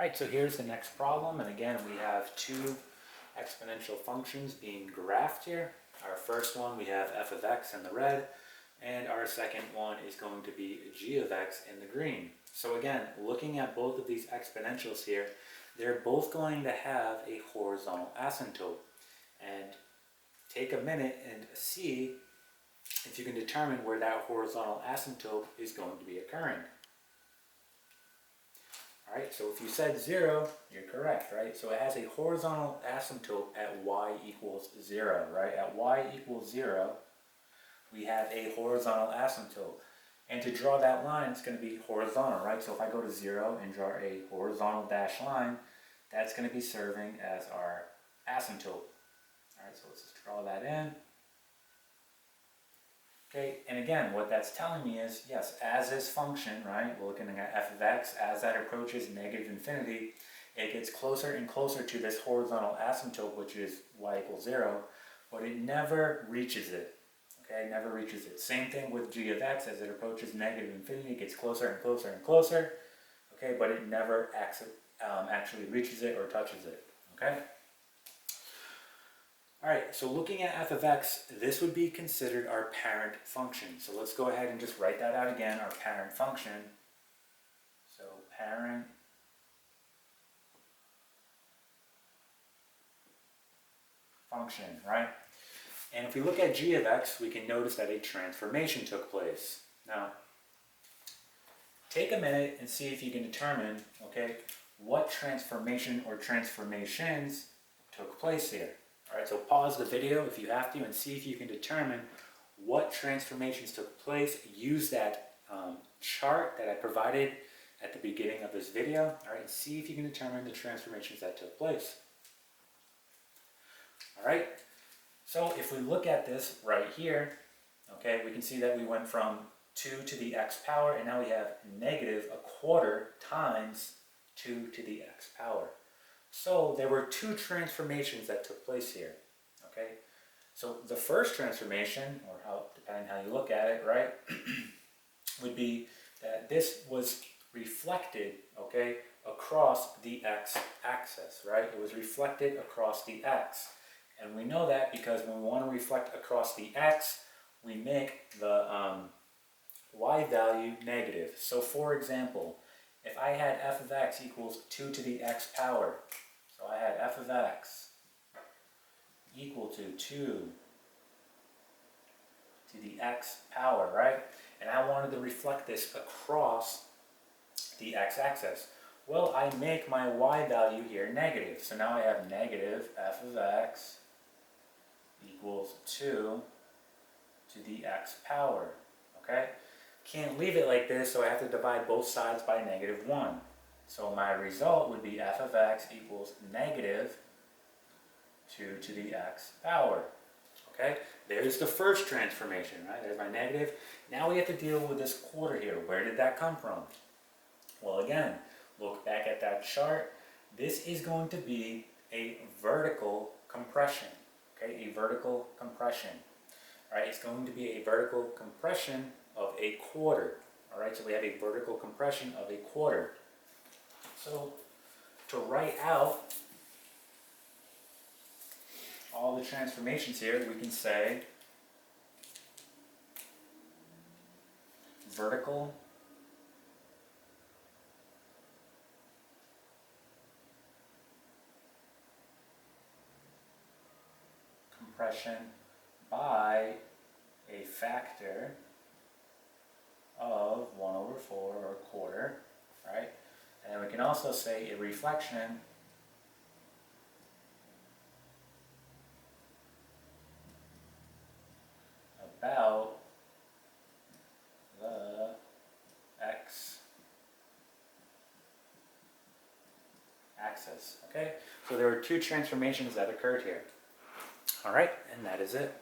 Alright, so here's the next problem, and again we have two exponential functions being graphed here. Our first one we have f of x in the red, and our second one is going to be g of x in the green. So again, looking at both of these exponentials here, they're both going to have a horizontal asymptote. And take a minute and see if you can determine where that horizontal asymptote is going to be occurring. Alright, so if you said 0, you're correct, right? So it has a horizontal asymptote at y equals 0, right? At y equals 0, we have a horizontal asymptote. And to draw that line, it's going to be horizontal, right? So if I go to 0 and draw a horizontal dashed line, that's going to be serving as our asymptote. Alright, so let's just draw that in. Okay, and again, what that's telling me is, yes, as this function, right, we're looking at f of x, as that approaches negative infinity, it gets closer and closer to this horizontal asymptote, which is y equals 0, but it never reaches it. Okay, never reaches it. Same thing with g of x, as it approaches negative infinity, it gets closer and closer and closer, okay, but it never actually reaches it or touches it, okay? Alright, so looking at f of x, this would be considered our parent function. So let's go ahead and just write that out again, our parent function. So parent function, right? And if we look at g of x, we can notice that a transformation took place. Now, take a minute and see if you can determine, okay, what transformation or transformations took place here. Alright, so pause the video if you have to and see if you can determine what transformations took place. Use that chart that I provided at the beginning of this video. Alright, see if you can determine the transformations that took place. Alright, so if we look at this right here, okay, we can see that we went from 2 to the x power, and now we have negative a quarter times 2 to the x power. So there were two transformations that took place here, okay? So the first transformation, or depending how you look at it, right, would be that this was reflected, okay, across the x-axis, right? It was reflected across the x. And we know that because when we want to reflect across the x, we make the y value negative. So for example, if I had f of x equals 2 to the x power, so I had f of x equal to 2 to the x power, right? And I wanted to reflect this across the x-axis. Well, I make my y value here negative. So now I have negative f of x equals 2 to the x power, okay? Can't leave it like this, so I have to divide both sides by negative 1. So my result would be f of x equals negative 2 to the x power. Okay, there's the first transformation, right? There's my negative. Now we have to deal with this quarter here. Where did that come from? Well, again, look back at that chart. This is going to be a vertical compression. Okay, a vertical compression. All right, it's going to be a vertical compression of a quarter. All right, so we have a vertical compression of a quarter. So to write out all the transformations here, we can say vertical compression by a factor of 1 over 4, or a quarter, right? And we can also say a reflection about the x-axis, okay? So there were two transformations that occurred here. All right, and that is it.